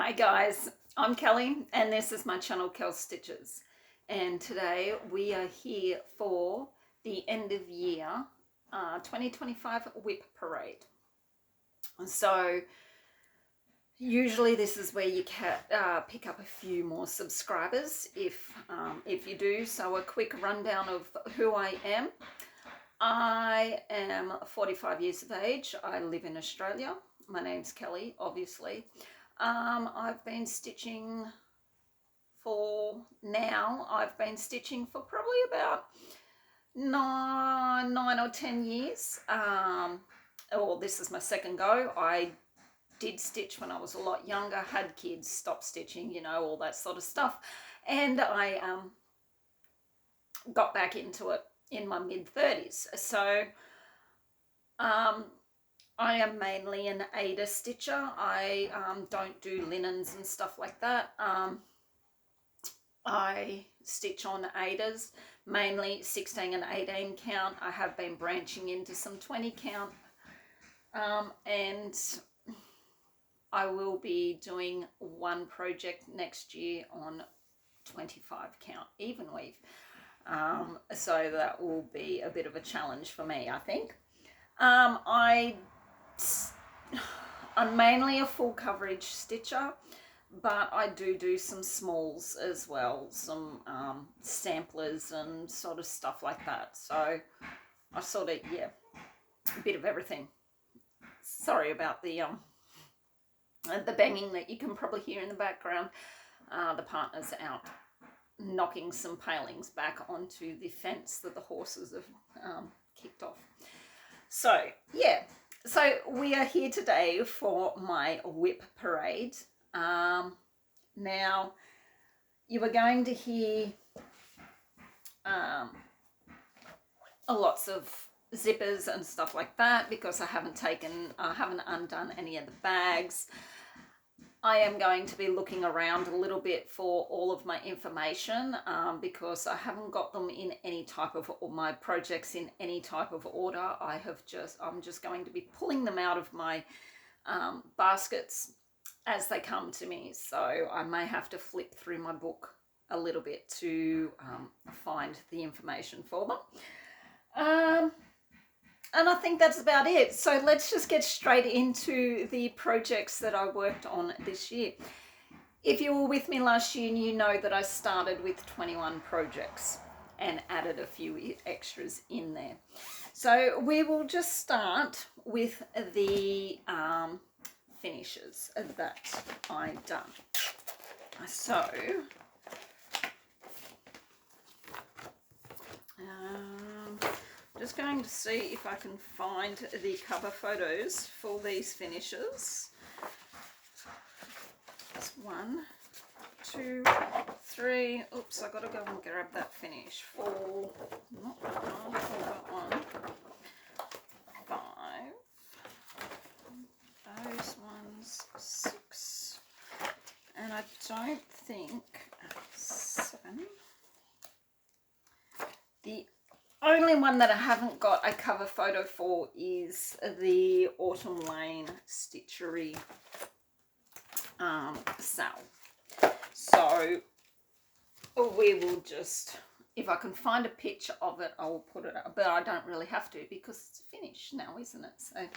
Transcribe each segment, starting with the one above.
Hi guys, I'm Kelly and this is my channel Kel Stitches, and today we are here for the end of year 2025 WIP parade. So usually this is where you can pick up a few more subscribers if you do. So a quick rundown of who I am. I am 45 years of age. I live in Australia. My name's Kelly, obviously. I've been stitching I've been stitching for probably about nine or 10 years. This is my second go. I did stitch when I was a lot younger, had kids, stopped stitching, you know, all that sort of stuff. And I got back into it in my mid-30s. So I am mainly an Aida stitcher. I don't do linens and stuff like that. I stitch on Aidas, mainly 16 and 18 count. I have been branching into some 20 count. And I will be doing one project next year on 25 count even weave. So that will be a bit of a challenge for me, I think. I'm mainly a full coverage stitcher, but I do some smalls as well, some samplers and sort of stuff like that. So I sort of, yeah, a bit of everything. Sorry about the banging that you can probably hear in the background. The partner's out knocking some palings back onto the fence that the horses have kicked off. So yeah, so we are here today for my WIP parade. Now you are going to hear lots of zippers and stuff like that because I haven't undone any of the bags. I am going to be looking around a little bit for all of my information because I haven't got them in any type of, or my projects in any type of order. I'm just going to be pulling them out of my baskets as they come to me. So I may have to flip through my book a little bit to find the information for them. And I think that's about it. So let's just get straight into the projects that I worked on this year. If you were with me last year, you know that I started with 21 projects and added a few extras in there. So we will just start with the finishes that I've done. So just going to see if I can find the cover photos for these finishes. That's 1, 2, 3. Oops, I got to go and grab that finish. 4, not that one, that one. 5. Those ones, 6. And I don't think 7. The only one that I haven't got a cover photo for is the Autumn Lane Stitchery sale. So we will just, if I can find a picture of it, I will put it up, but I don't really have to because it's finished now, isn't it? So,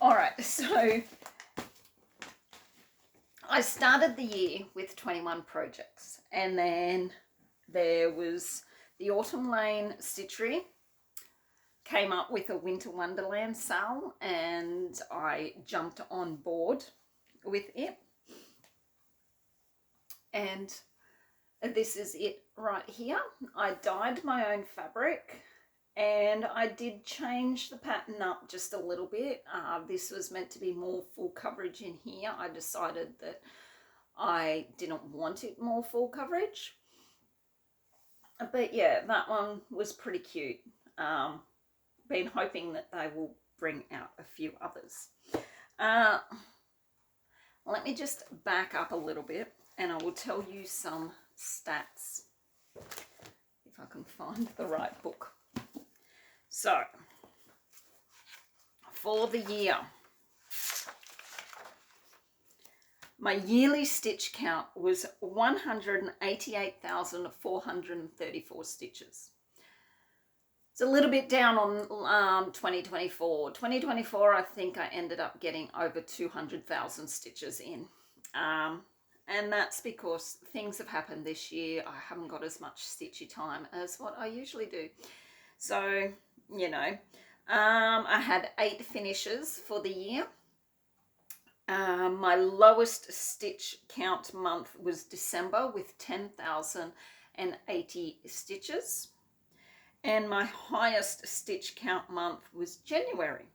all right, so I started the year with 21 projects, and then there was the Autumn Lane Stitchery came up with a Winter Wonderland sale, and I jumped on board with it. And this is it right here. I dyed my own fabric, and I did change the pattern up just a little bit. This was meant to be more full coverage in here. I decided that I didn't want it more full coverage. But yeah, that one was pretty cute. Been hoping that they will bring out a few others. Let me just back up a little bit and I will tell you some stats if I can find the right book. So for the year, My yearly stitch count was 188,434 stitches. It's a little bit down on 2024. 2024, I think I ended up getting over 200,000 stitches in. And that's because things have happened this year. I haven't got as much stitchy time as what I usually do. So, you know, I had 8 finishes for the year. My lowest stitch count month was December with 10,080 stitches. And my highest stitch count month was January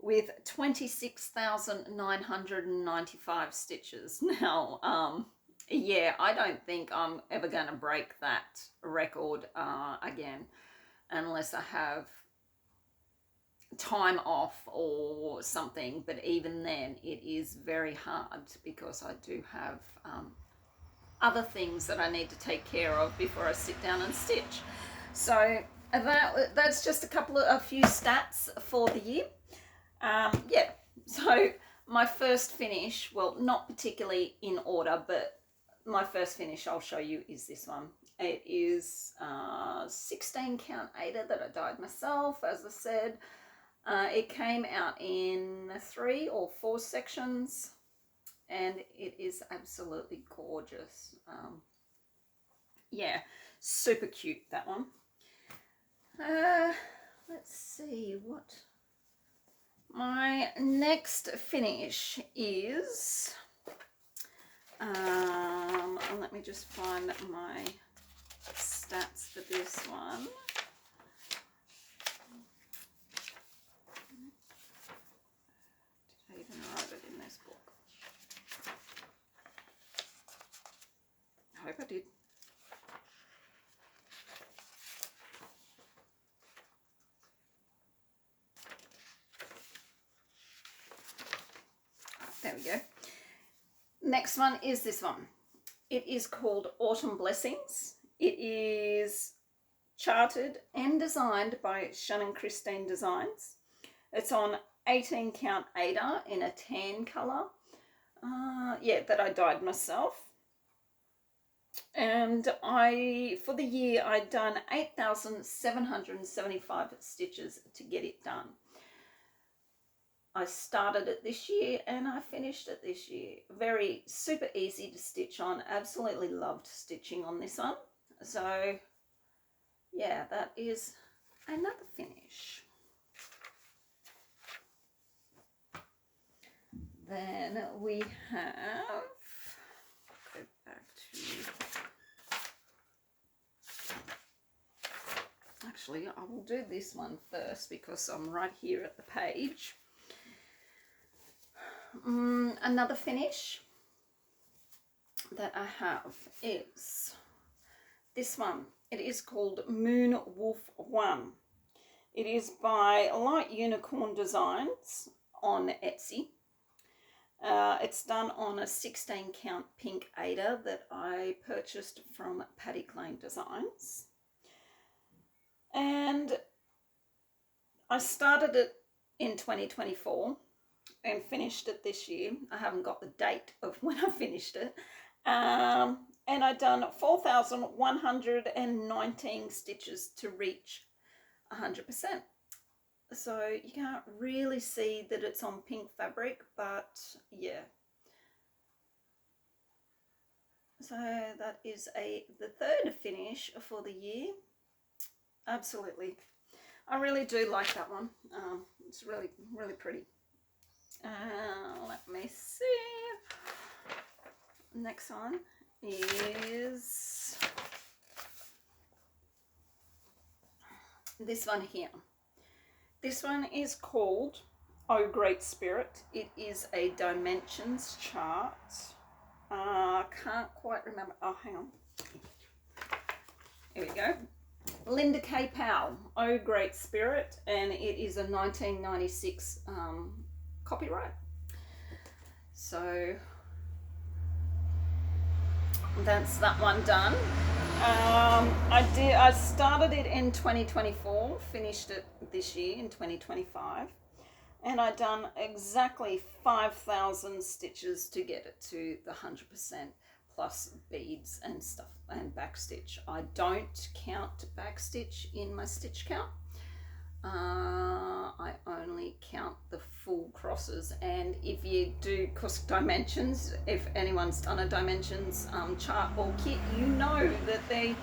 with 26,995 stitches. Now, yeah, I don't think I'm ever going to break that record again unless I have time off or something, but even then it is very hard because I do have other things that I need to take care of before I sit down and stitch. So that's just a few stats for the year. Yeah, so my first finish, well, not particularly in order, but my first finish I'll show you is this one. It is 16 count Aida that I dyed myself, as I said. It came out in 3 or 4 sections, and it is absolutely gorgeous. Yeah, super cute, that one. Let's see what my next finish is. Let me just find my stats for this one. Did I even write it in this book? I hope I did. There we go. Next one is this one. It is called Autumn Blessings. It is charted and designed by Shannon Christine Designs. It's on 18 count Aida in a tan colour. Yeah, that I dyed myself. And for the year, I'd done 8,775 stitches to get it done. I started it this year and I finished it this year. Very super easy to stitch on. Absolutely loved stitching on this one. So yeah, that is another finish. Then we have, go back to, actually I will do this one first because I'm right here at the page. Another finish that I have is this one. It is called Moon Wolf 1. It is by Light Unicorn Designs on Etsy. It's done on a 16 count pink Aida that I purchased from Paddy Klein Designs. And I started it in 2024 and finished it this year. I haven't got the date of when I finished it. And I've done 4,119 stitches to reach 100%. So you can't really see that it's on pink fabric, but yeah. So that is the third finish for the year. Absolutely. I really do like that one. It's really, really pretty. Let me see. Next one is this one here. This one is called Oh Great Spirit. It is a dimensions chart. Can't quite remember. Oh, hang on. Here we go. Linda K. Powell, Oh Great Spirit, and it is a 1996 copyright. So that's that one done. I started it in 2024, finished it this year in 2025, And I done exactly 5,000 stitches to get it to the 100% plus beads and stuff and back stitch. I don't count back stitch in my stitch count. I only count the full crosses, and if you do dimensions, if anyone's done a dimensions chart or kit, you know that they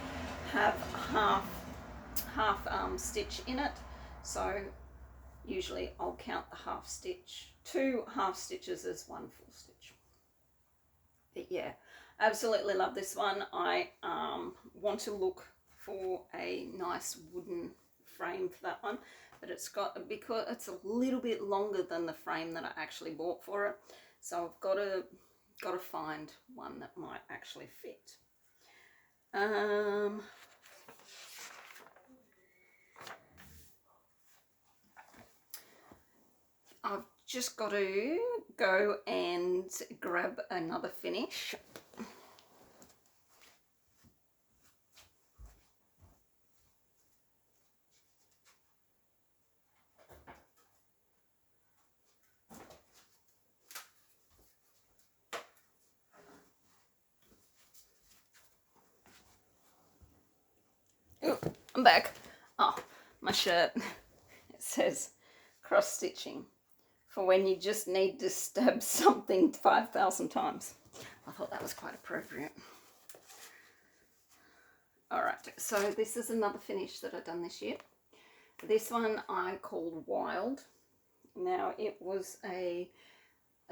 have half stitch in it, so usually I'll count the half stitch, 2 half stitches as 1 full stitch. But yeah, absolutely love this one. I want to look for a nice wooden frame for that one, but it's got, because it's a little bit longer than the frame that I actually bought for it, so I've got to find one that might actually fit. I've just got to go and grab another finish. Ooh, I'm back. Oh, my shirt. It says cross stitching for when you just need to stab something 5,000 times. I thought that was quite appropriate. All right, so this is another finish that I've done this year. This one I called Wild. Now it was a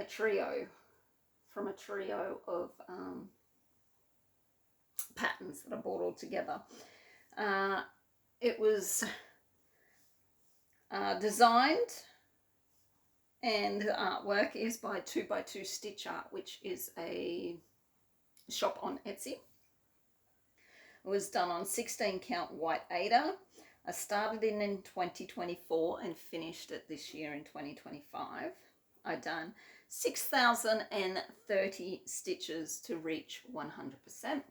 trio, from a trio of patterns that I bought all together. It was designed, and the artwork is by 2x2 Stitch Art, which is a shop on Etsy. It was done on 16 count white Aida. I started in 2024 and finished it this year in 2025. I done 6,030 stitches to reach 100%.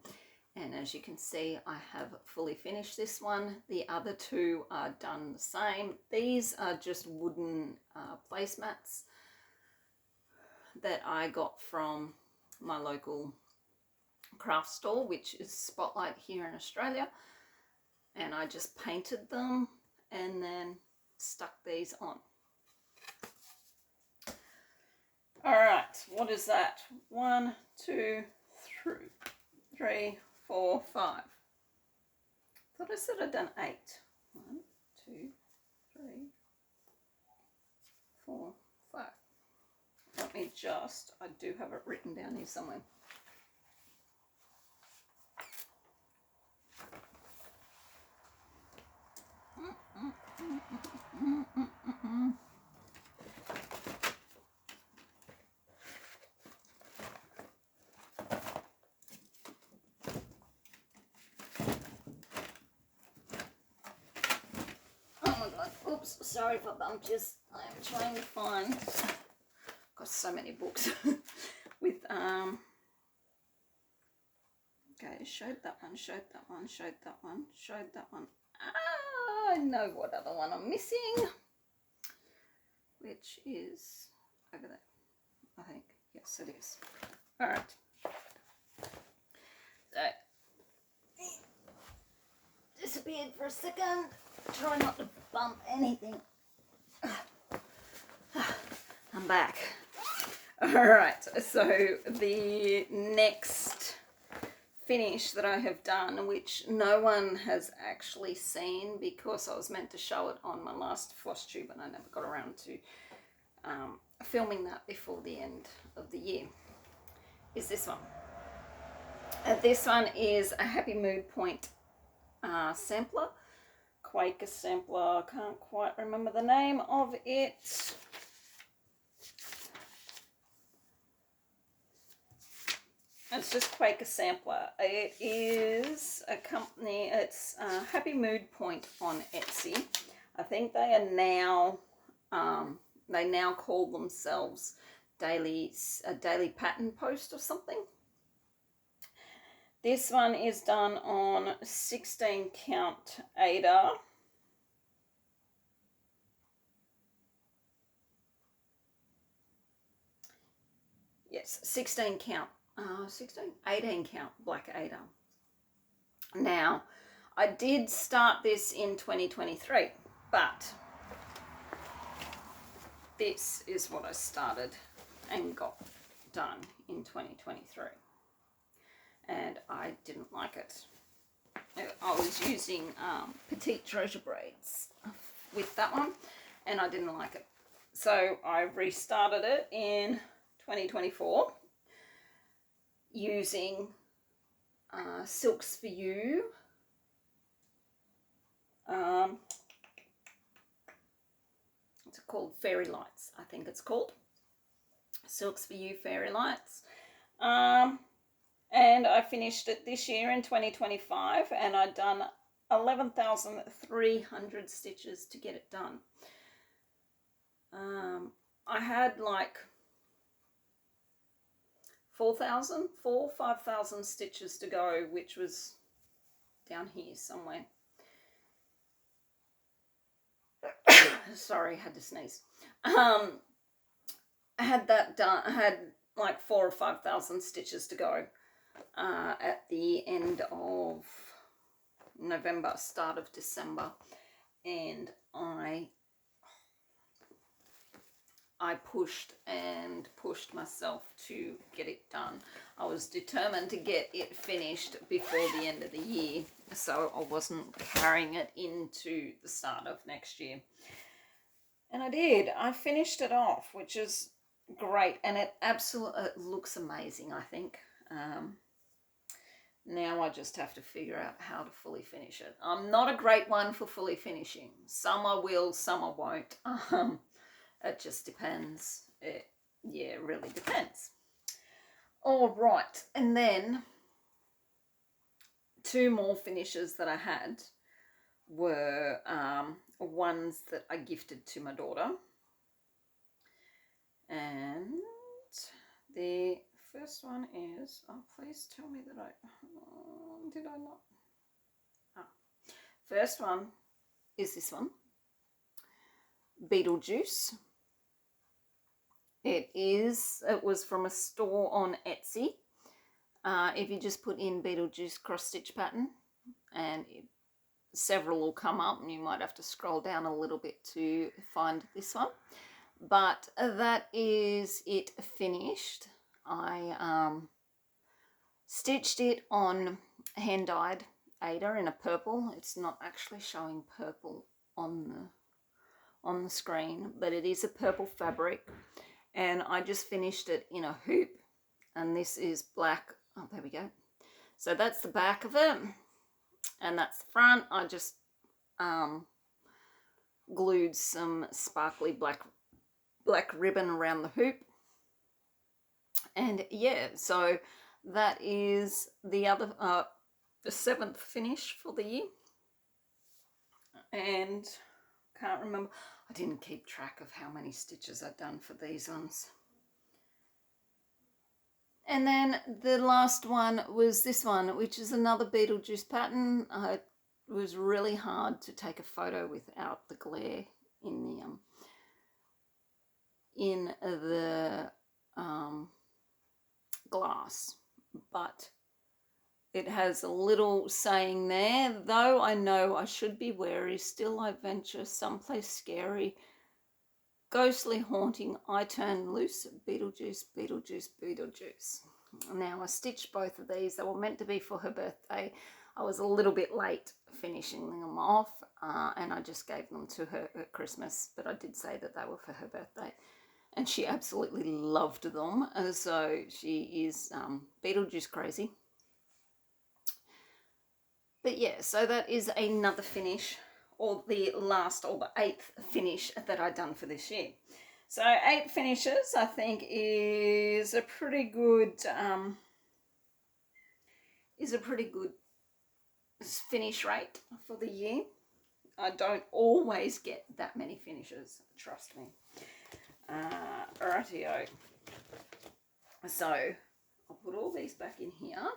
And as you can see, I have fully finished this one. The other 2 are done the same. These are just wooden placemats that I got from my local craft store, which is Spotlight here in Australia. And I just painted them and then stuck these on. All right, what is that? 1, 2, 3, 4, 5. Thought I said I'd done 8. 1, 2, 3, 4, 5. Let me just, I do have it written down here somewhere. Oops, sorry for bumpers. I'm trying to find, got so many books with okay, showed that one, showed that one, showed that one, showed that one. I know what other one I'm missing, which is over there, I think. Yes, it is. All right. So disappeared for a second. Try not to bump anything. I'm back. All right, so the next finish that I have done, which no one has actually seen because I was meant to show it on my last floss tube and I never got around to filming that before the end of the year, is this one. This one is a Happy Mood Point sampler. Quaker sampler, can't quite remember the name of it. It's just Quaker Sampler. It is a company, it's Happy Mood Point on Etsy. I think they are now, they now call themselves Daily Pattern Post or something. This one is done on 16 count Aida. yes, 16 count, 18 count black 8. Now, I did start this in 2023, but this is what I started and got done in 2023. And I didn't like it. I was using petite treasure braids with that one, and I didn't like it. So I restarted it in 2024 using Silks for You. It's called Fairy Lights, I think it's called. Silks for You Fairy Lights. And I finished it this year in 2025, and I'd done 11,300 stitches to get it done. I had like 5,000 stitches to go, which was down here somewhere. Sorry, I had to sneeze. I had that done. I had like 4,000 or 5,000 stitches to go at the end of November, start of December, and I pushed and pushed myself to get it done. I was determined to get it finished before the end of the year, so I wasn't carrying it into the start of next year. And I did. I finished it off, which is great, and it absolutely looks amazing, I think. Now I just have to figure out how to fully finish it. I'm not a great one for fully finishing. Some I will, some I won't. It just depends. It really depends. All right, and then 2 more finishes that I had were ones that I gifted to my daughter. And the first one is, oh, please tell me that did I not? First one is this one, Beetlejuice. It was from a store on Etsy. If you just put in Beetlejuice cross stitch pattern, and several will come up, and you might have to scroll down a little bit to find this one. But that is it finished. I stitched it on hand dyed Ada in a purple. It's not actually showing purple on the screen, but it is a purple fabric, and I just finished it in a hoop, and this is black. Oh, there we go. So that's the back of it, and that's the front. I just glued some sparkly black ribbon around the hoop, and yeah, so that is the other the 7th finish for the year. And can't remember, I didn't keep track of how many stitches I'd done for these ones. And then the last one was this one, which is another Beetlejuice pattern. It was really hard to take a photo without the glare in the glass, but it has a little saying there, though I know I should be wary, still I venture someplace scary, ghostly haunting, I turn loose, Beetlejuice, Beetlejuice, Beetlejuice. Now I stitched both of these. They were meant to be for her birthday. I was a little bit late finishing them off, and I just gave them to her at Christmas, but I did say that they were for her birthday, and she absolutely loved them. So she is Beetlejuice crazy. But yeah, so that is another finish, or the last, or the 8th finish that I've done for this year. So 8 finishes, I think, is a pretty good finish rate for the year. I don't always get that many finishes, trust me. Rightio. So I'll put all these back in here.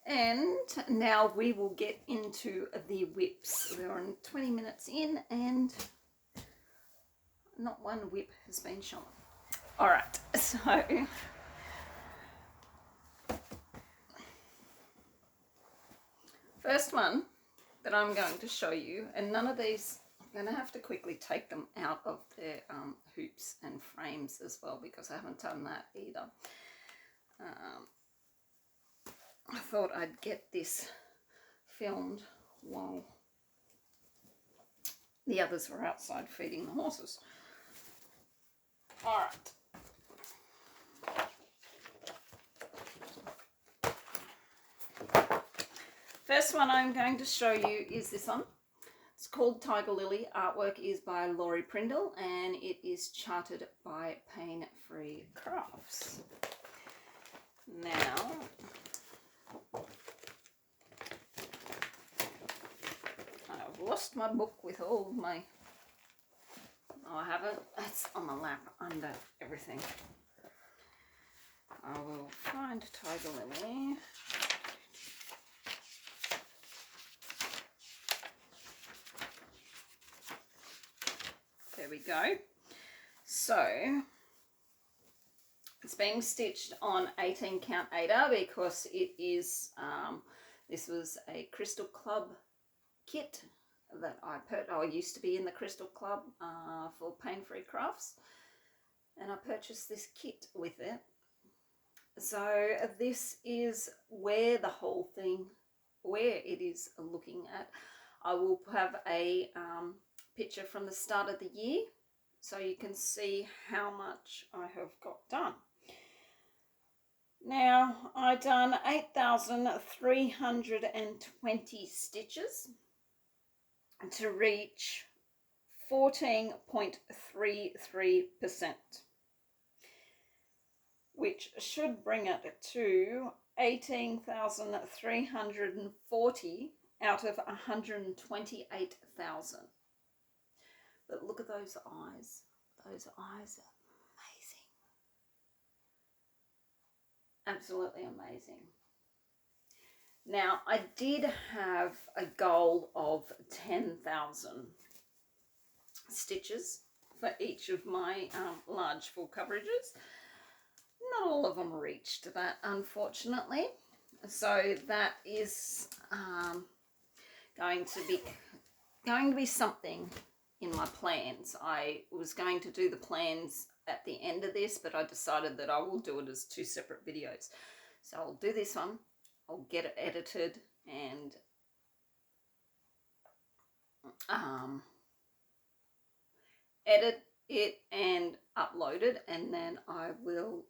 And now we will get into the WIPs. We're on 20 minutes in, and not one WIP has been shown. All right, so first one that I'm going to show you, and none of these, I'm going to have to quickly take them out of their hoops and frames as well, because I haven't done that either. I thought I'd get this filmed while the others were outside feeding the horses. All right. First one I'm going to show you is this one. It's called Tiger Lily. Artwork is by Laurie Prindle and it is charted by Pain Free Crafts. Now, I've lost my book with all of my... Oh, I haven't. It's on my lap under everything. I will find Tiger Lily. There we go. So it's being stitched on 18 count Aida because it is, this was a Crystal Club kit that I used to be in the Crystal Club for Pain Free Crafts, and I purchased this kit with it. So this is where the whole thing, where it is looking at. I will have a picture from the start of the year so you can see how much I have got done. Now, I've done 8,320 stitches to reach 14.33%, which should bring it to 18,340 out of 128,000. But look at those eyes. Those eyes are amazing. Absolutely amazing. Now, I did have a goal of 10,000 stitches for each of my large full coverages. Not all of them reached that, unfortunately. So that is going to be something in my plans. I was going to do the plans at the end of this, but I decided that I will do it as two separate videos. So I'll do this one, I'll get it edited and edit it and upload it, and then I will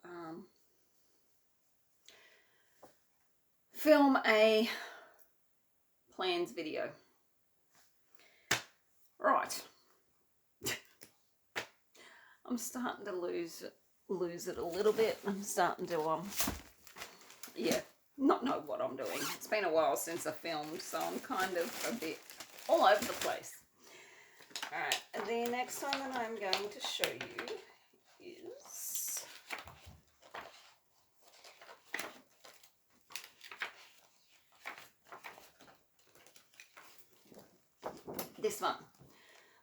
film a plans video. Right. I'm starting to lose it a little bit. I'm starting to yeah, not know what I'm doing. It's been a while since I filmed, so I'm kind of a bit all over the place. Alright, and the next one that I'm going to show you is this one.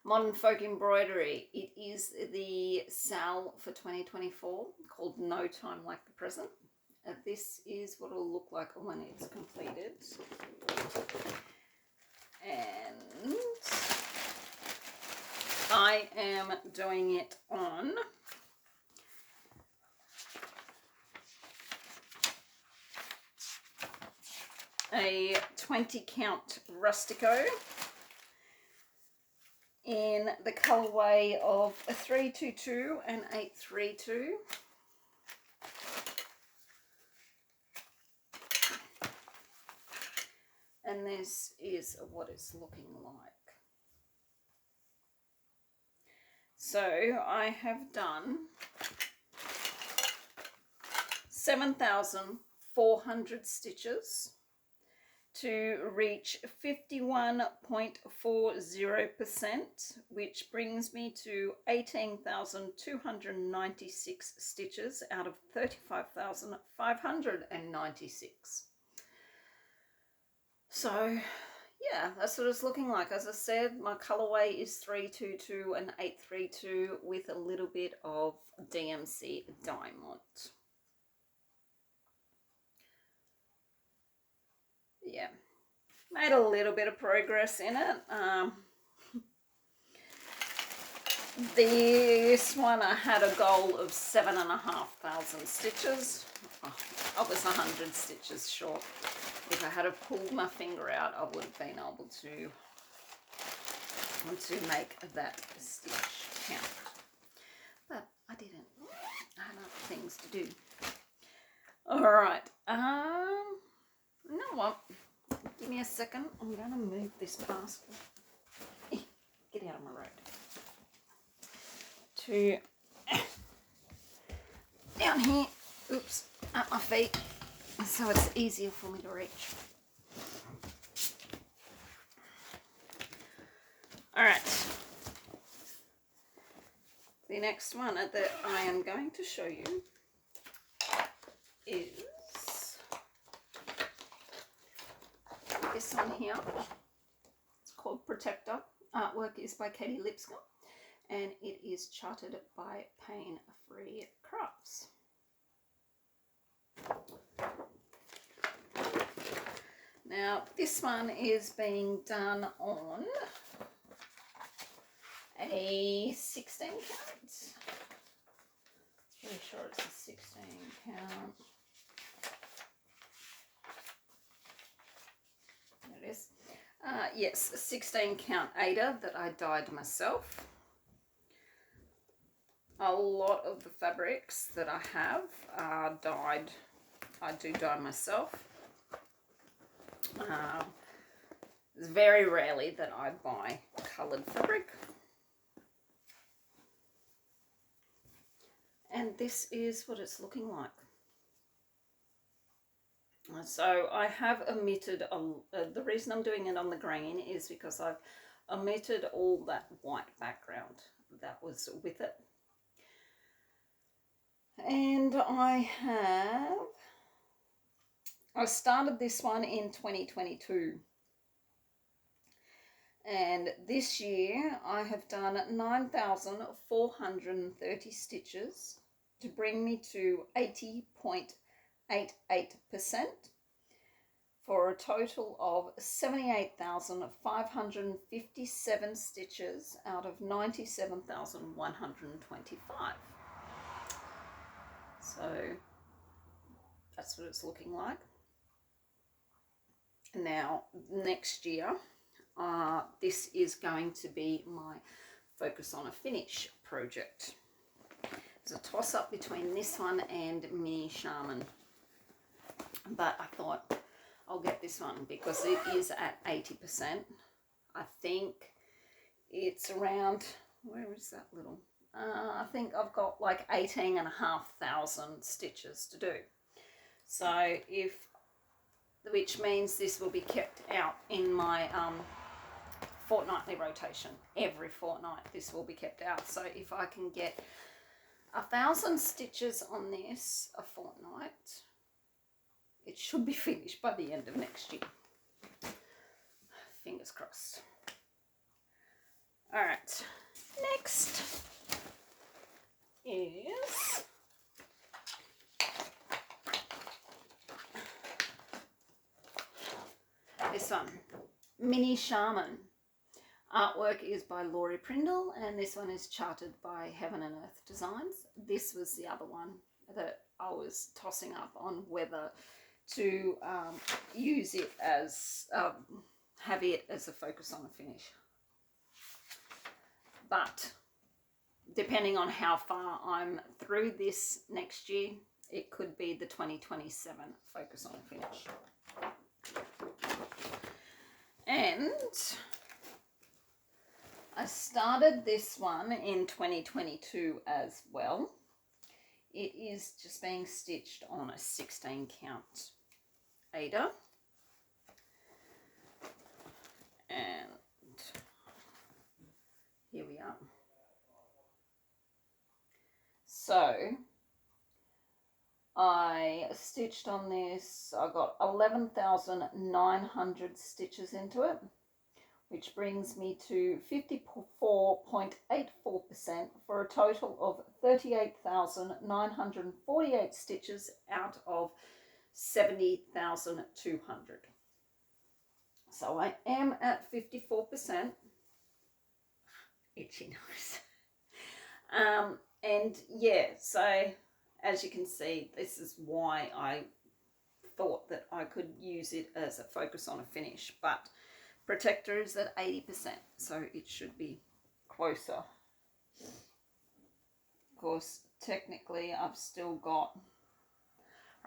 Modern Folk Embroidery. It is the sale for 2024 called No Time Like the Present. This is what it'll look like when it's completed. And I am doing it on a 20 count Rustico in the colorway of a 322 and 832. And this is what it's looking like. So I have done 7,400 stitches to reach 51.40%, which brings me to 18,296 stitches out of 35,596. So yeah, that's what it's looking like. As I said, my colorway is 322 and 832 with a little bit of DMC diamond. Yeah, made a little bit of progress in it. This one I had a goal of 7,500 stitches. Oh, I was 100 stitches short. If I had pulled my finger out, I would have been able to make that stitch count. But I didn't. I had other things to do. Alright. You know what? Give me a second. I'm going to move this past. Get out of my road. To down here. Oops. At my feet. So it's easier for me to reach. Alright. The next one that I am going to show you is this one here. It's called Protector. Artwork is by Katie Lipscomb and it is charted by Pain Free Crafts. Now this one is being done on a 16 count. Pretty sure it's a 16 count. There it is. Yes, a 16 count Ada that I dyed myself. A lot of the fabrics that I have are dyed. I do dye myself. It's very rarely that I buy coloured fabric. And this is what it's looking like. So I have omitted, the reason I'm doing it on the green is because I've omitted all that white background that was with it. And I started this one in 2022. And this year I have done 9,430 stitches to bring me to 80.88% for a total of 78,557 stitches out of 97,125. So that's what it's looking like. Now next year, this is going to be my Focus on a Finish project. There's a toss-up between this one and Mini Shaman, but I thought I'll get this one because it is at 80%. I think it's around, where is that little? I think I've got like 18,500 stitches to do. So which means this will be kept out in my fortnightly rotation. Every fortnight this will be kept out. So if I can get 1,000 stitches on this a fortnight, it should be finished by the end of next year. Fingers crossed. All right, next is this one, Mini Shaman. Artwork is by Laurie Prindle, and this one is charted by Heaven and Earth Designs. This was the other one that I was tossing up on whether to use it as, have it as a Focus on a Finish. But depending on how far I'm through this next year, it could be the 2027 Focus on a Finish. And I started this one in 2022 as well. It is just being stitched on a 16 count Ada. And here we are. So I stitched on this, I got 11,900 stitches into it, which brings me to 54.84% for a total of 38,948 stitches out of 70,200. So I am at 54%. Itchy nose. And yeah, so as you can see, this is why I thought that I could use it as a focus on a finish, but protector is at 80%, so it should be closer. Of course, technically I've still got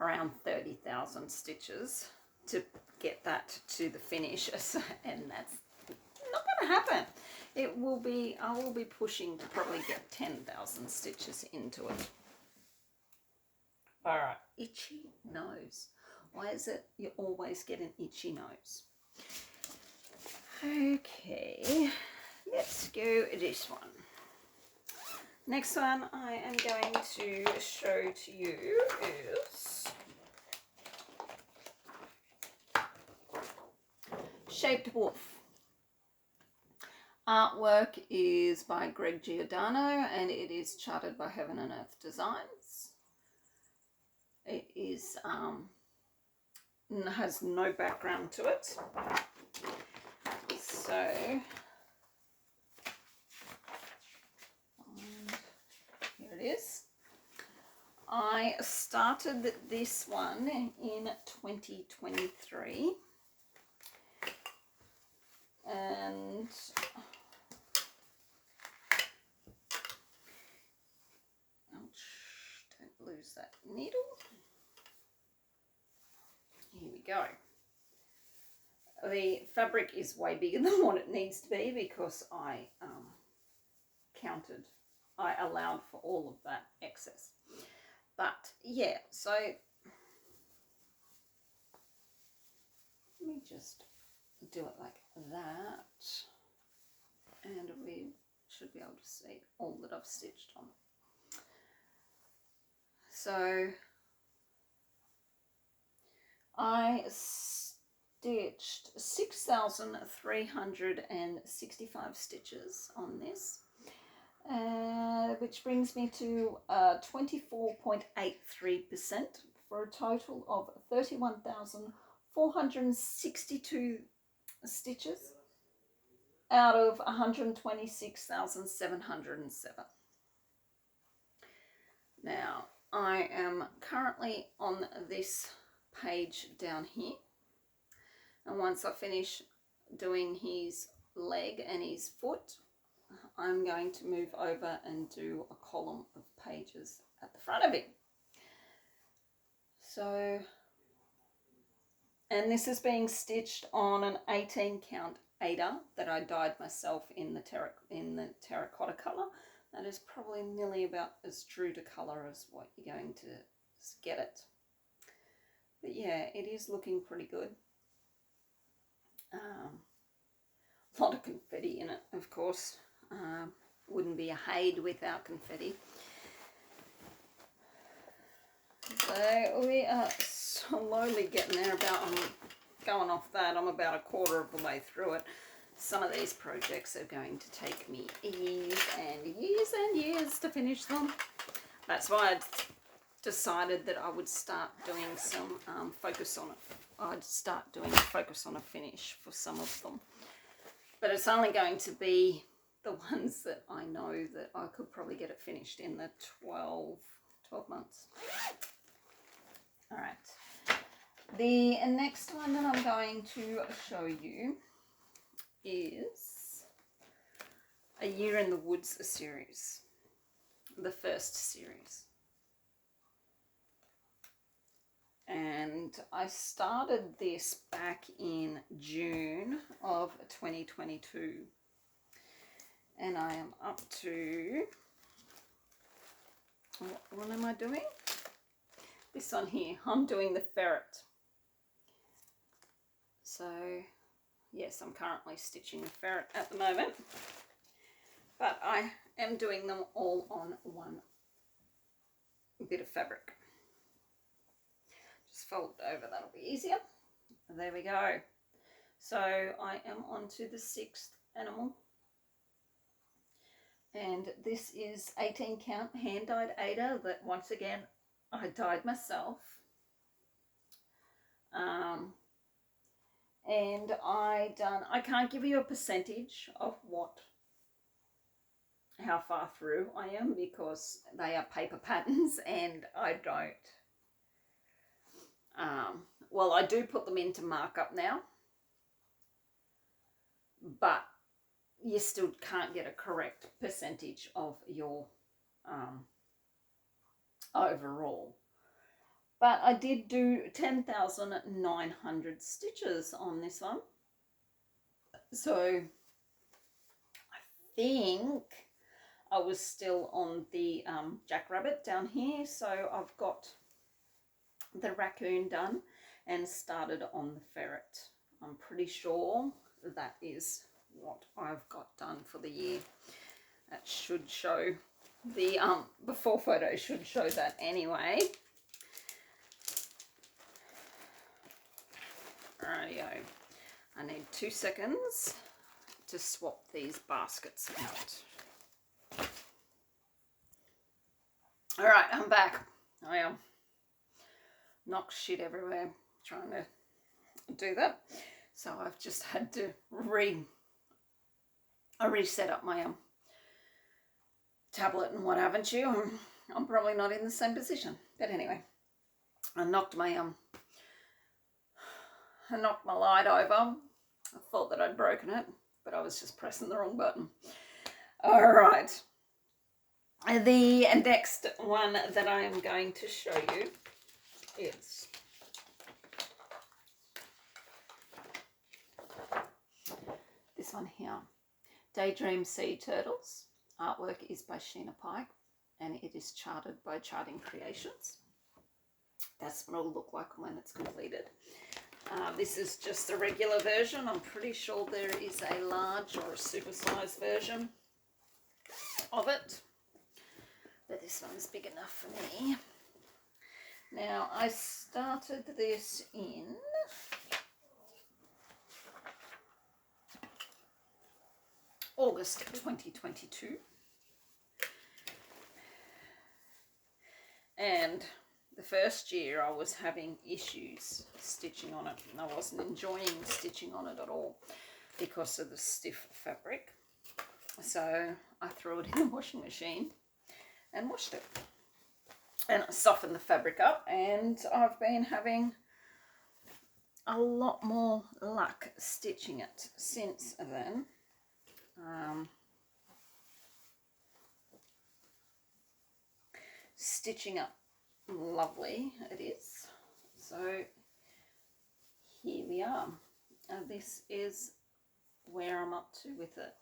around 30,000 stitches to get that to the finish, and that's not going to happen. I will be pushing to probably get 10,000 stitches into it. All right, itchy nose. Why is it you always get an itchy nose? Okay, let's go this one. Next one I am going to show to you is Shaped Wolf. Artwork is by Greg Giordano and it is charted by Heaven and Earth Designs. It is has no background to it. So here it is. I started this one in 2023 and ouch, don't lose that needle. Here we go. The fabric is way bigger than what it needs to be because I I allowed for all of that excess. But yeah, so let me just do it like that, and we should be able to see all that I've stitched on. So I stitched 6,365 stitches on this, which brings me to 24.83% for a total of 31,462 stitches out of 126,707. Now I am currently on this page down here, and once I finish doing his leg and his foot, I'm going to move over and do a column of pages at the front of it. So, and this is being stitched on an 18 count Aida that I dyed myself in the terracotta colour. That is probably nearly about as true to colour as what you're going to get it. But yeah, it is looking pretty good. A lot of confetti in it, of course. Wouldn't be a Haid without confetti. So we are slowly getting there. I'm going off that. I'm about a quarter of the way through it. Some of these projects are going to take me years and years to finish them. That's why I decided that I would start doing some focus on it. I'd start doing a focus on a finish for some of them. But it's only going to be the ones that I know that I could probably get it finished in the 12 months. All right. The next one that I'm going to show you is A Year in the Woods series, the first series. And I started this back in June of 2022. And I am up to, what am I doing? This one here, I'm doing the ferret. So yes, I'm currently stitching the ferret at the moment, but I am doing them all on one bit of fabric. Just fold it over, that'll be easier. There we go. So I am on to the 6th animal. And this is 18 count hand dyed Aida that once again I dyed myself. And I can't give you a percentage of how far through I am because they are paper patterns and I don't, well, I do put them into markup now, but you still can't get a correct percentage of your overall. But I did do 10,900 stitches on this one. So I think I was still on the jackrabbit down here. So I've got the raccoon done and started on the ferret. I'm pretty sure that is what I've got done for the year. That should show the before photo should show that anyway. Rightio. I need 2 seconds to swap these baskets out. All right, I'm back. I knocked shit everywhere trying to do that. So I've just had to reset up my tablet and what haven't you. I'm probably not in the same position. But anyway, I knocked my light over. I thought that I'd broken it, but I was just pressing the wrong button. All right. The next one that I am going to show you is this one here. Daydream Sea Turtles. Artwork is by Sheena Pike and it is charted by Charting Creations. That's what it'll look like when it's completed. This is just a regular version. I'm pretty sure there is a large or a supersized version of it, but this one's big enough for me. Now, I started this in August 2022, and the first year I was having issues stitching on it, and I wasn't enjoying stitching on it at all because of the stiff fabric. So I threw it in the washing machine and washed it, and I softened the fabric up, and I've been having a lot more luck stitching it since then. Stitching up lovely it is. So here we are, and this is where I'm up to with it.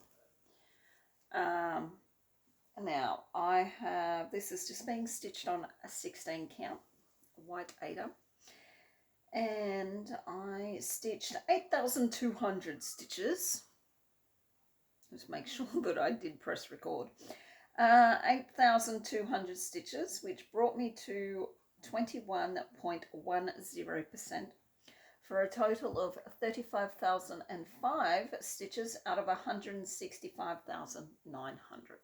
Now I have, this is just being stitched on a 16 count white 8er, and I stitched 8,200 stitches. Just make sure that I did press record. 8,200 stitches, which brought me to 21.10% for a total of 35,005 stitches out of 165,900.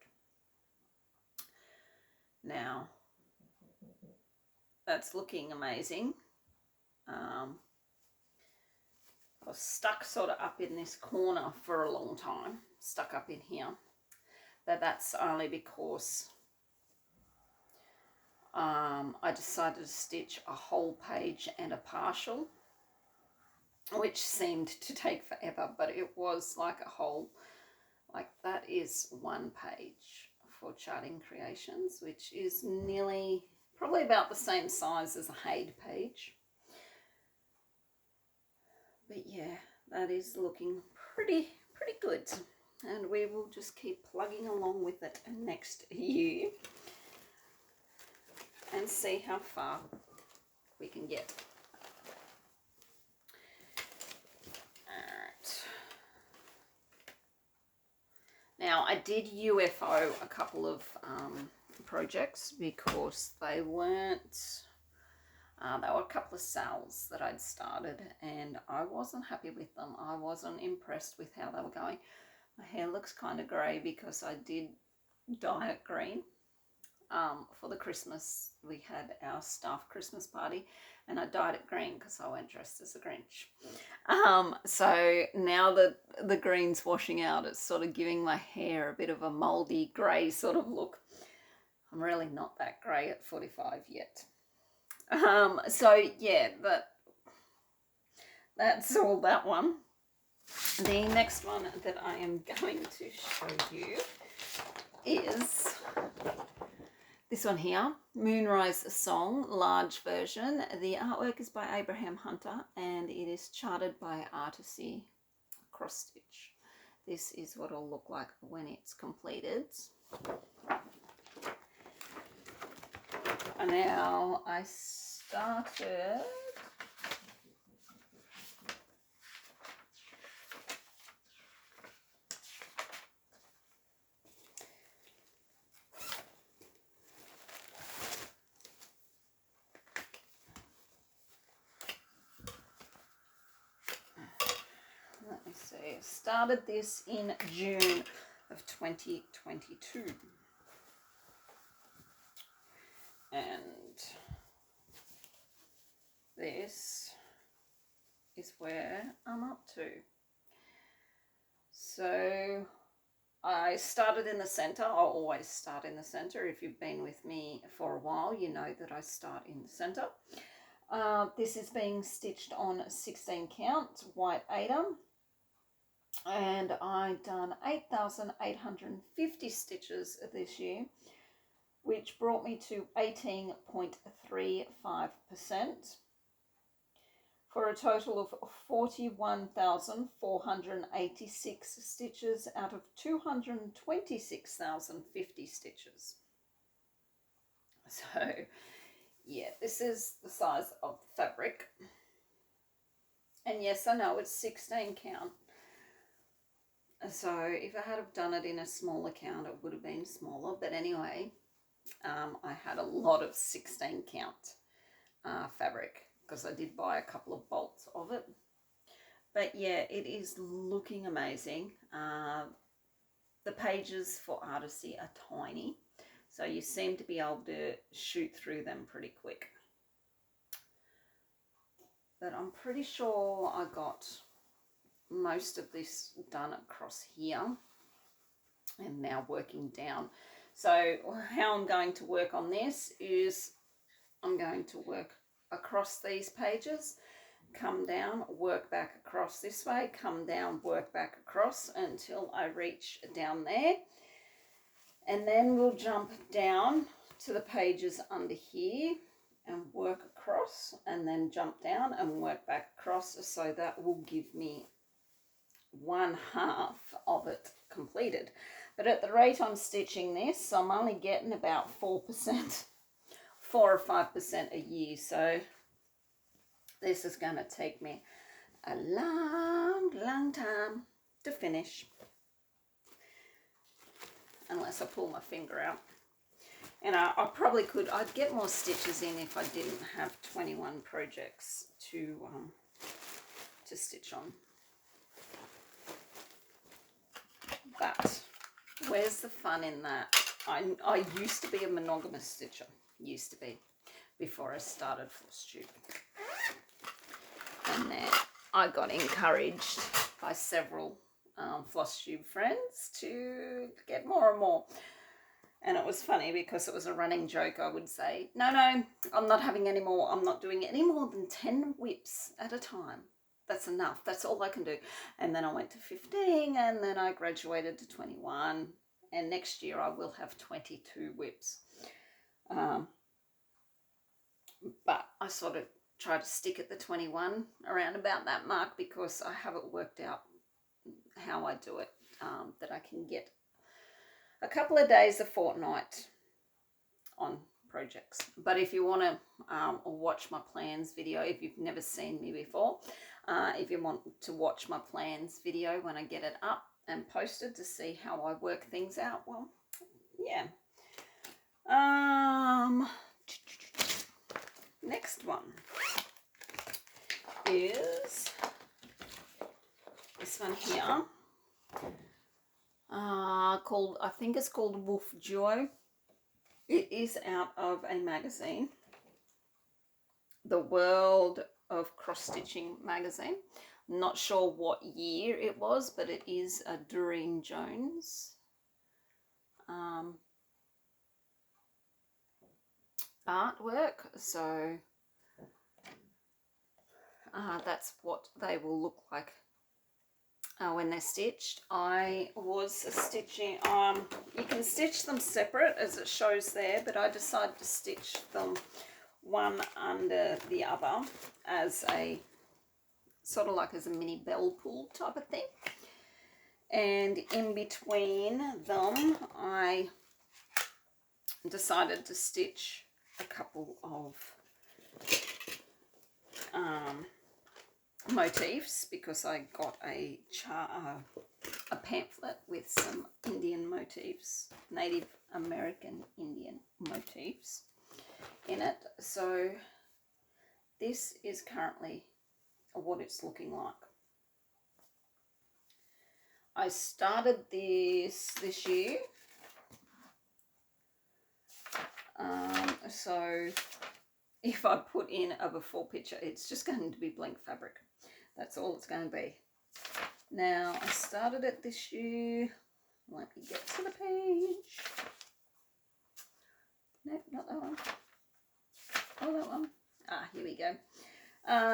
Now, that's looking amazing. I was stuck sort of up in this corner for a long time, stuck up in here. But that's only because I decided to stitch a whole page and a partial, which seemed to take forever, but it was like a whole, like that is one page for Charting Creations, which is nearly, probably about the same size as a Haid page. But yeah, that is looking pretty good. And we will just keep plugging along with it next year and see how far we can get. Alright. Now, I did UFO a couple of projects because they weren't, there were a couple of sales that I'd started and I wasn't happy with them. I wasn't impressed with how they were going. My hair looks kind of grey because I did dye it green. For the Christmas, we had our staff Christmas party and I dyed it green because I went dressed as a Grinch. So now that the green's washing out, it's sort of giving my hair a bit of a mouldy grey sort of look. I'm really not that grey at 45 yet. So yeah, that's all that one. The next one that I am going to show you is this one here, Moonrise Song, large version. The artwork is by Abraham Hunter and it is charted by Artisy cross stitch. This is what it'll look like when it's completed. And now I started let me see, I started this in June of 2022. And this is where I'm up to. So I started in the center. I'll always start in the center. If you've been with me for a while, you know that I start in the center. This is being stitched on 16 count white Adam, and I've done 8,850 stitches this year, which brought me to 18.35%. for a total of 41,486 stitches out of 226,050 stitches. So yeah, this is the size of the fabric. And yes, I know it's 16 count. So if I had have done it in a smaller count, it would have been smaller. But anyway, I had a lot of 16 count fabric, because I did buy a couple of bolts of it. But yeah, it is looking amazing. The pages for Artisy are tiny, so you seem to be able to shoot through them pretty quick. But I'm pretty sure I got most of this done across here and now working down. So how I'm going to work on this is I'm going to work across these pages, come down, work back across this way, come down, work back across until I reach down there. And then we'll jump down to the pages under here and work across, and then jump down and work back across. So that will give me 1/2 of it completed. But at the rate I'm stitching this, I'm only getting about 4%, 4 or 5% a year. So this is going to take me a long time to finish, unless I pull my finger out. And I probably could, I'd get more stitches in if I didn't have 21 projects to stitch on. But where's the fun in that? I used to be a monogamous stitcher, used to be, before I started floss tube. And then I got encouraged by several floss tube friends to get more and more. And it was funny because it was a running joke. I would say, no, I'm not having any more. I'm not doing any more than 10 WIPs at a time. That's enough. That's all I can do. And then I went to 15, and then I graduated to 21. And next year I will have 22 WIPs. But I sort of try to stick at the 21 around about that mark, because I haven't worked out how I do it, that I can get a couple of days a fortnight on projects. But if you want to watch my plans video, if you've never seen me before, if you want to watch my plans video when I get it up and posted to see how I work things out, well, yeah. Next one is this one here, called, I think it's called Wolf Duo. It is out of a magazine, the World of Cross Stitching magazine. Not sure what year it was, but it is a Doreen Jones artwork. So that's what they will look like when they're stitched. I was stitching, you can stitch them separate as it shows there, but I decided to stitch them one under the other as a sort of like as a mini bell pull type of thing. And in between them, I decided to stitch a couple of motifs because I got a pamphlet with some Indian motifs, Native American Indian motifs in it. So this is currently what it's looking like. I started this year, so if I put in a before picture, it's just going to be blank fabric. That's all it's going to be. Now, I started it this year. Let me get to the page. No, not that one. Oh, that one. Ah, here we go.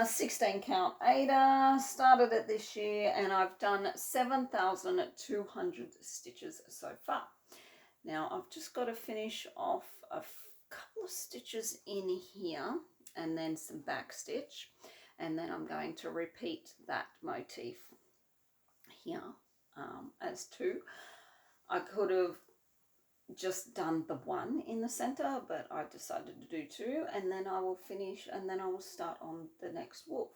16 count Ada. Started it this year, and I've done 7,200 stitches so far. Now, I've just got to finish off a couple of stitches in here, and then some back stitch, and then I'm going to repeat that motif here as two. I could have just done the one in the center, but I decided to do two, and then I will finish, and then I will start on the next wolf.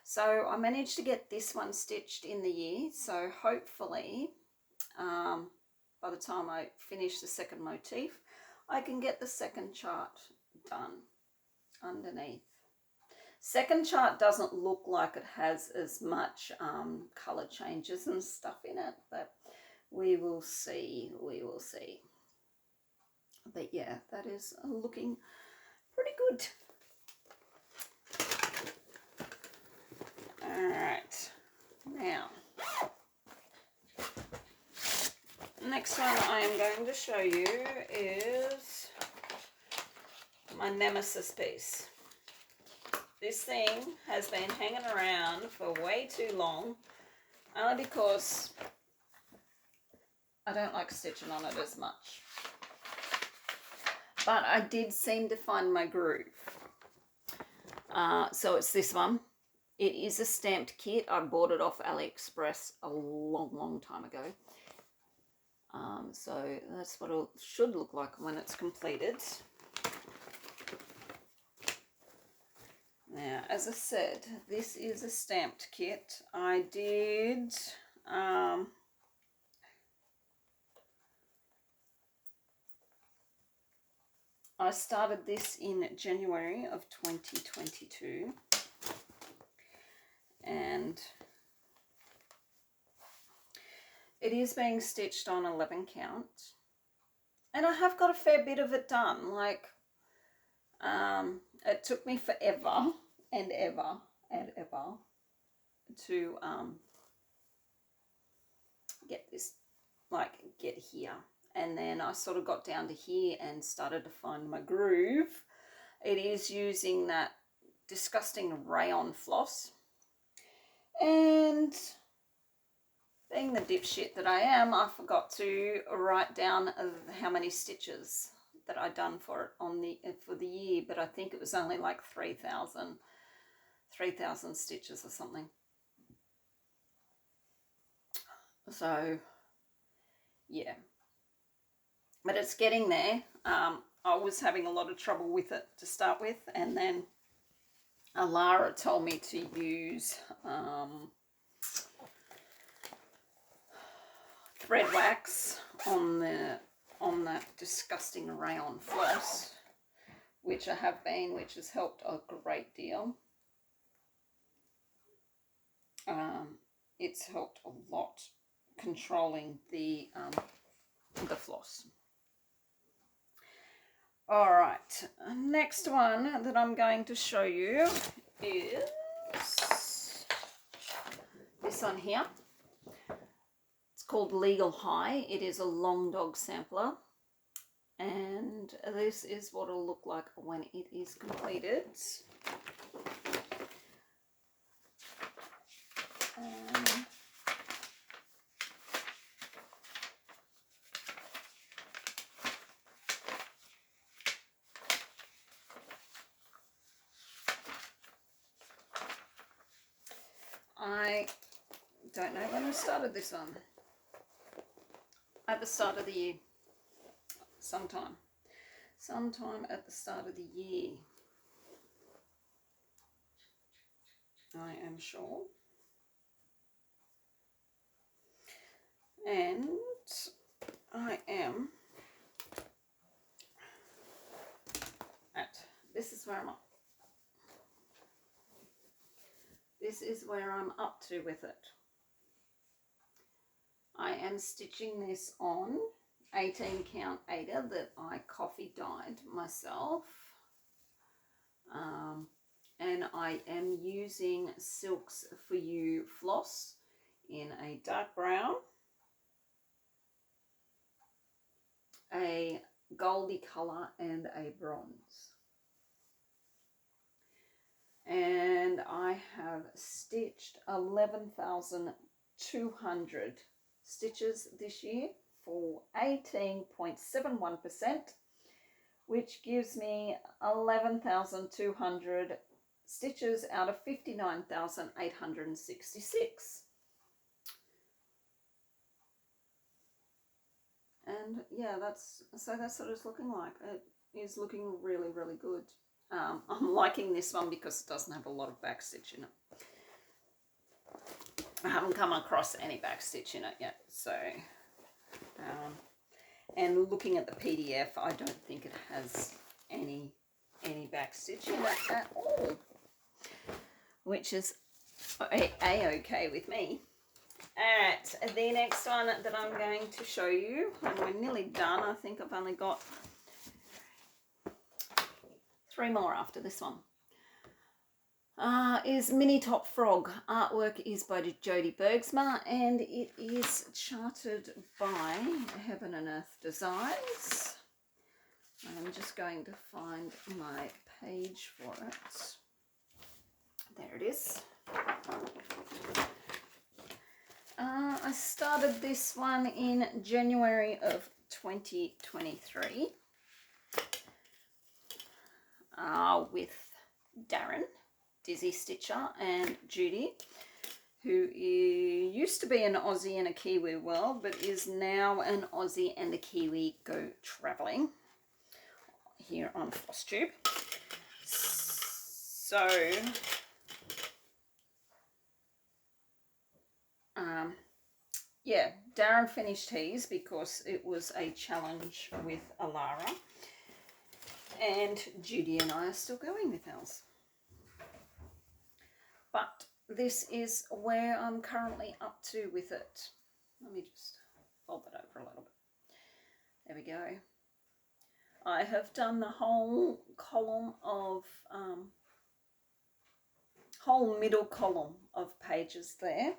So I managed to get this one stitched in the year, so hopefully by the time I finish the second motif, I can get the second chart done underneath. Second chart doesn't look like it has as much color changes and stuff in it, but we will see, But yeah, that is looking pretty good. All right, now, next one I am going to show you is my nemesis piece. This thing has been hanging around for way too long, only because I don't like stitching on it as much. But I did seem to find my groove. So it's this one. It is a stamped kit. I bought it off AliExpress a long time ago. So that's what it should look like when it's completed. Now, as I said, this is a stamped kit. I did I started this in January of 2022, and it is being stitched on 11 count, and I have got a fair bit of it done. Like, it took me forever and ever to get this, like, get here. And then I sort of got down to here and started to find my groove. It is using that disgusting rayon floss. And being the dipshit that I am, I forgot to write down how many stitches that I'd done for it for the year, but I think it was only like 3,000 stitches or something. So yeah, but it's getting there. I was having a lot of trouble with it to start with, and then Alara told me to use thread wax on that disgusting rayon floss, which I have been, which has helped a great deal. It's helped a lot controlling the floss. All right, next one that I'm going to show you is this one here. It's called Legal High. It is a long dog sampler, and this is what it'll look like when it is completed. I don't know when I started this one. At the start of the year. Sometime at the start of the year. I am sure. And I am this is where I'm up. This is where I'm up to with it. I am stitching this on 18 count Ada that I coffee dyed myself. And I am using Silks For You floss in a dark brown, a goldy colour and a bronze. And I have stitched 11,200 stitches this year for 18.71%, which gives me 11,200 stitches out of 59,866. And yeah, that's what it's looking like. It is looking really, really good. I'm liking this one because it doesn't have a lot of back stitch in it. I haven't come across any back stitch in it yet, so and looking at the PDF, I don't think it has any back stitch in it at all, which is a-okay with me. Alright, the next one that I'm going to show you, and we're nearly done. I think I've only got 3 more after this one, is Mini Top Frog. Artwork is by Jodie Bergsma, and it is charted by Heaven and Earth Designs. I'm just going to find my page for it. There it is. I started this one in January of 2023 with Darren, Dizzy Stitcher, and Judy, who used to be an Aussie and a Kiwi world, but is now an Aussie and a Kiwi go travelling here on FlossTube. So yeah, Darren finished his because it was a challenge with Alara, and Judy and I are still going with ours. But this is where I'm currently up to with it. Let me just fold that over a little bit. There we go. I have done the whole column of, whole middle column of pages there.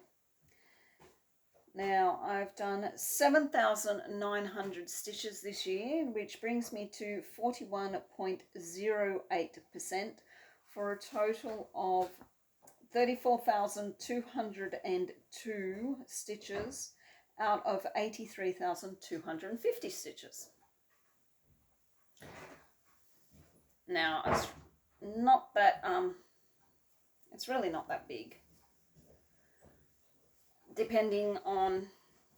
Now I've done 7,900 stitches this year, which brings me to 41.08% for a total of 34,202 stitches out of 83,250 stitches. Now it's not that it's really not that big, depending on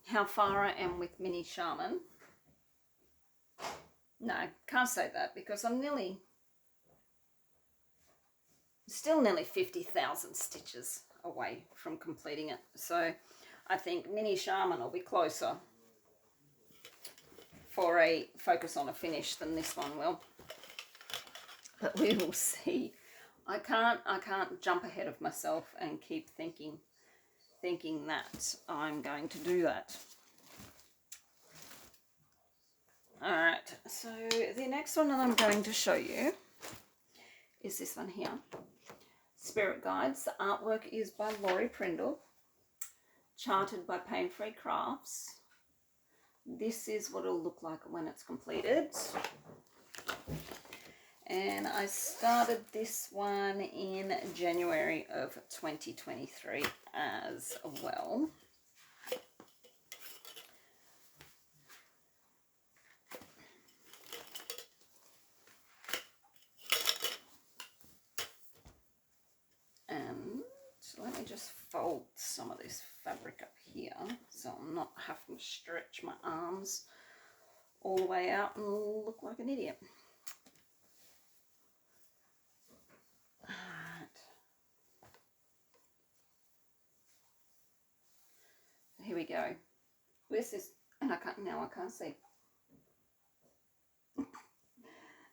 how far I am with Mini Shaman. No, can't say that because I'm still nearly 50,000 stitches away from completing it. So I think Mini Shaman will be closer for a focus on a finish than this one will. But we will see. I can't jump ahead of myself and keep thinking that I'm going to do that. Alright, so the next one that I'm going to show you is this one here. Spirit Guides. The artwork is by Laurie Prindle, charted by Pain Free Crafts. This is what it'll look like when it's completed. And I started this one in January of 2023 as well. And let me just fold some of this fabric up here so I'm not having to stretch my arms all the way out and look like an idiot. Here we go. This is, and I can't see.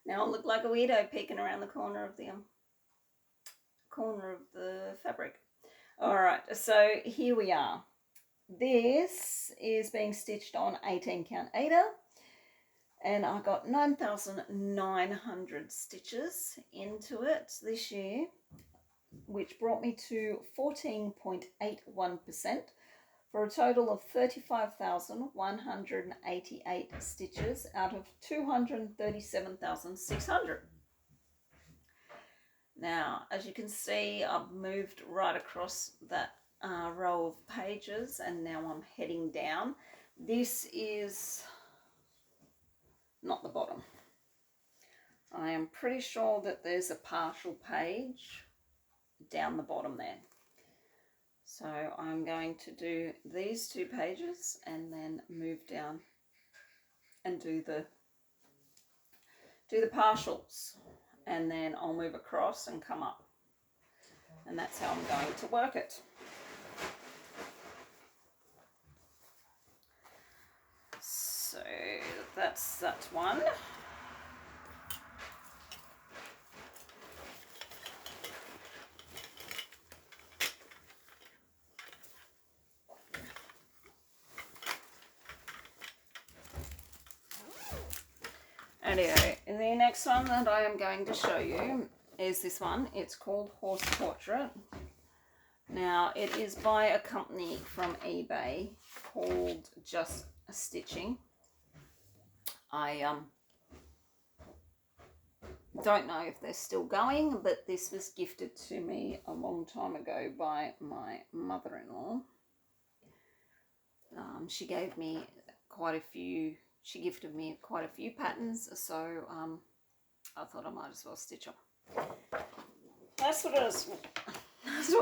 Now I look like a weirdo peeking around the corner of the fabric. All right, so here we are. This is being stitched on 18 count Aida, and I got 9,900 stitches into it this year, which brought me to 14.81%. for a total of 35,188 stitches out of 237,600. Now, as you can see, I've moved right across that row of pages, and now I'm heading down. This is not the bottom. I am pretty sure that there's a partial page down the bottom there. So I'm going to do these 2 pages and then move down and do the partials, and then I'll move across and come up, and that's how I'm going to work it. So that's that one. Anyway, the next one that I am going to show you is this one. It's called Horse Portrait. Now, it is by a company from eBay called Just Stitching. I don't know if they're still going, but this was gifted to me a long time ago by my mother-in-law. She gave me quite a few. She gifted me quite a few patterns, so I thought I might as well stitch them. That's what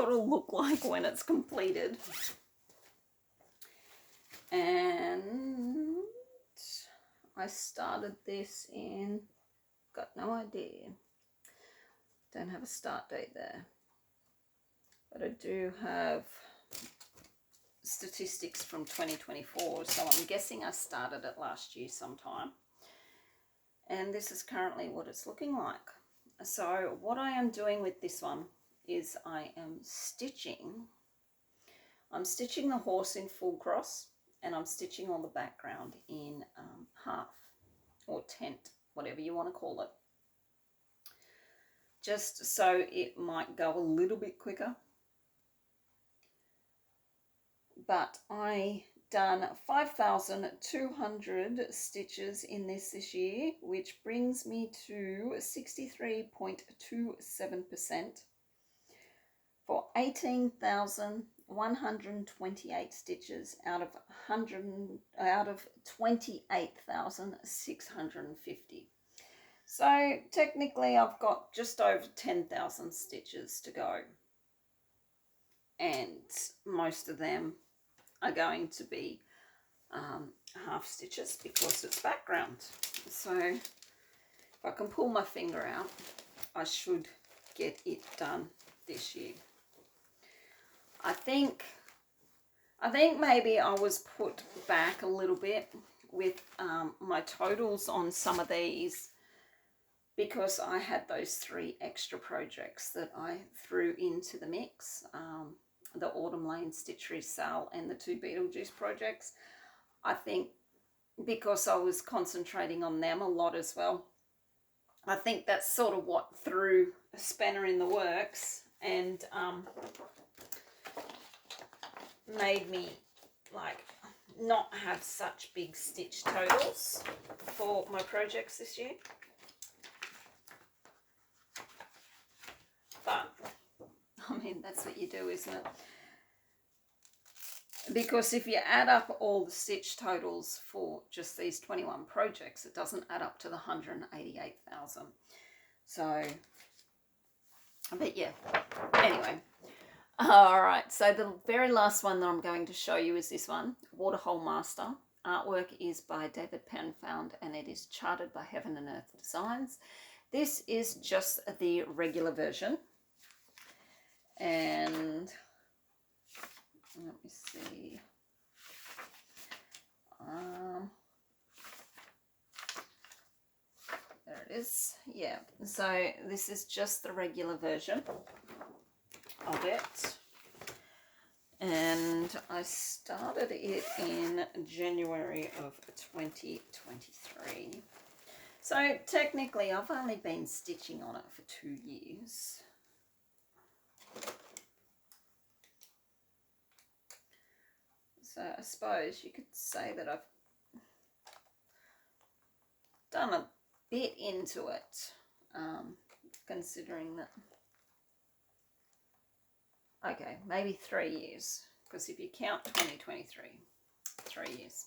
it'll look like when it's completed. And I started this in, got no idea. Don't have a start date there. But I do have statistics from 2024, so I'm guessing I started it last year sometime. And this is currently what it's looking like. So what I am doing with this one is I'm stitching the horse in full cross, and I'm stitching on the background in half or tent, whatever you want to call it, just so it might go a little bit quicker. But I done 5,200 stitches in this year, which brings me to 63.27% for 18,128 stitches out of 28,650. So technically I've got just over 10,000 stitches to go, and most of them are going to be half stitches because it's background. So if I can pull my finger out, I should get it done this year. I think maybe I was put back a little bit with my totals on some of these because I had those 3 extra projects that I threw into the mix. The Autumn Lane Stitchery Sale and the 2 Beetlejuice projects. I think because I was concentrating on them a lot as well. I think that's sort of what threw a spanner in the works and made me like not have such big stitch totals for my projects this year. But I mean, that's what you do, isn't it? Because if you add up all the stitch totals for just these 21 projects, it doesn't add up to the 188,000. So, but yeah, anyway. All right, so the very last one that I'm going to show you is this one, Waterhole Master. Artwork is by David Penfound and it is charted by Heaven and Earth Designs. This is just the regular version. And let me see. There it is. Yeah, so this is just the regular version of it. And I started it in January of 2023. So technically I've only been stitching on it for 2 years. So I suppose you could say that I've done a bit into it, considering that, okay, maybe 3 years, because if you count 2023, 3 years.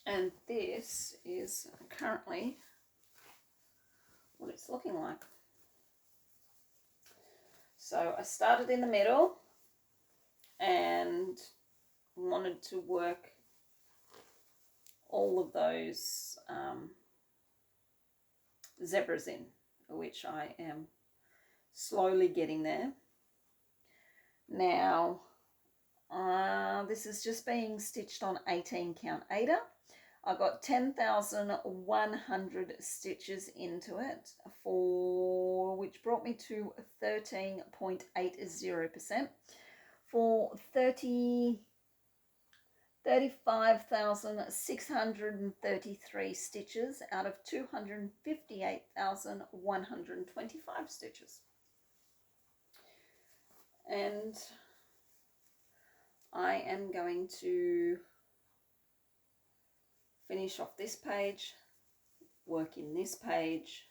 And this is currently what it's looking like. So I started in the middle and wanted to work all of those zebras in, which I am slowly getting there. Now, this is just being stitched on 18 count Aida. I got 10,100 stitches into it, which brought me to 13.80% for 35,633 stitches out of 258,125 stitches. And I am going to finish off this page, work in this page,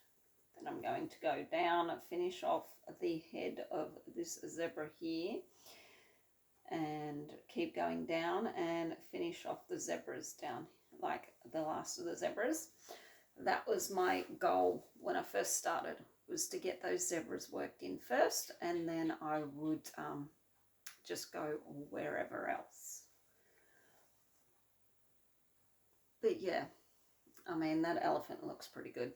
then I'm going to go down and finish off the head of this zebra here and keep going down and finish off the zebras down, like the last of the zebras. That was my goal when I first started, was to get those zebras worked in first, and then I would just go wherever else. But yeah, I mean, that elephant looks pretty good.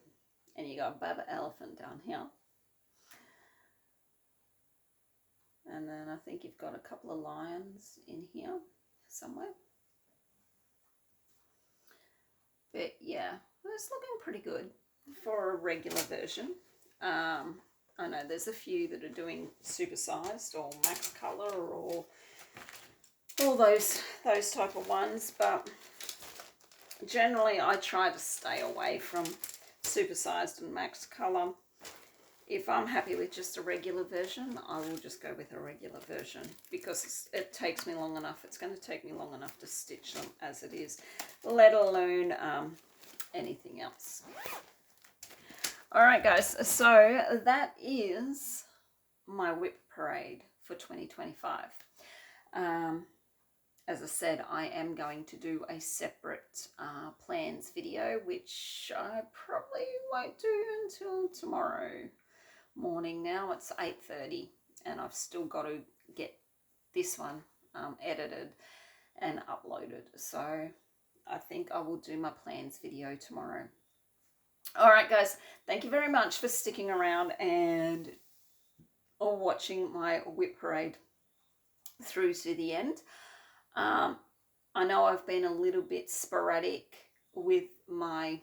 And you got a Baba elephant down here. And then I think you've got a couple of lions in here somewhere. But yeah, it's looking pretty good for a regular version. I know there's a few that are doing supersized or max color or all those type of ones, but generally I try to stay away from supersized and max color. If I'm happy with just a regular version, I will just go with a regular version, because it takes me long enough. It's going to take me long enough to stitch them as it is, let alone anything else. All right, guys, so that is my WIP parade for 2025. As I said, I am going to do a separate plans video, which I probably won't do until tomorrow morning. Now it's 8:30 and I've still got to get this one edited and uploaded. So I think I will do my plans video tomorrow. All right, guys, thank you very much for sticking around and watching my WIP parade through to the end. I know I've been a little bit sporadic with my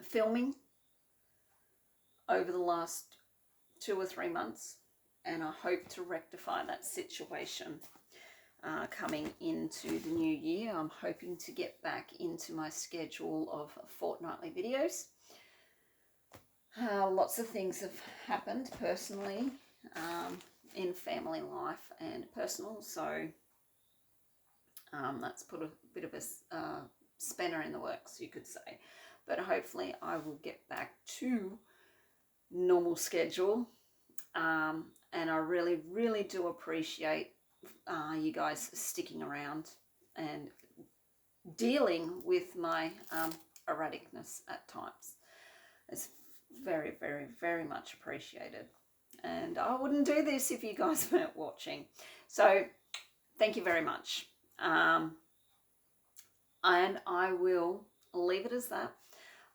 filming over the last 2 or 3 months, and I hope to rectify that situation coming into the new year. I'm hoping to get back into my schedule of fortnightly videos. Lots of things have happened personally, in family life and personal, so that's put a bit of a spanner in the works, you could say. But hopefully I will get back to normal schedule, and I really, really do appreciate you guys sticking around and dealing with my erraticness at times. It's very, very, very much appreciated. And I wouldn't do this if you guys weren't watching. So thank you very much. And I will leave it as that.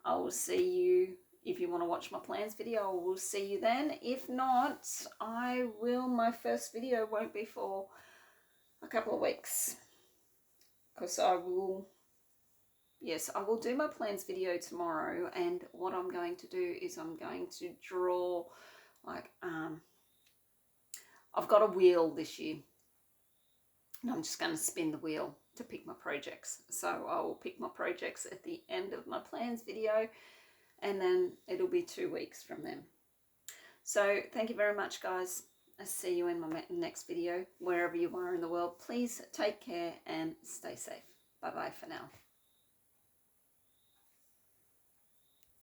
I will see you, if you want to watch my plans video, I will see you then. If not, my first video won't be for a couple of weeks. Because I will do my plans video tomorrow, and what I'm going to do is I'm going to draw, like, I've got a wheel this year, and I'm just going to spin the wheel to pick my projects. So I will pick my projects at the end of my plans video, and then it'll be 2 weeks from then. So thank you very much, guys. I'll see you in my next video. Wherever you are in the world, please take care and stay safe. Bye-bye for now.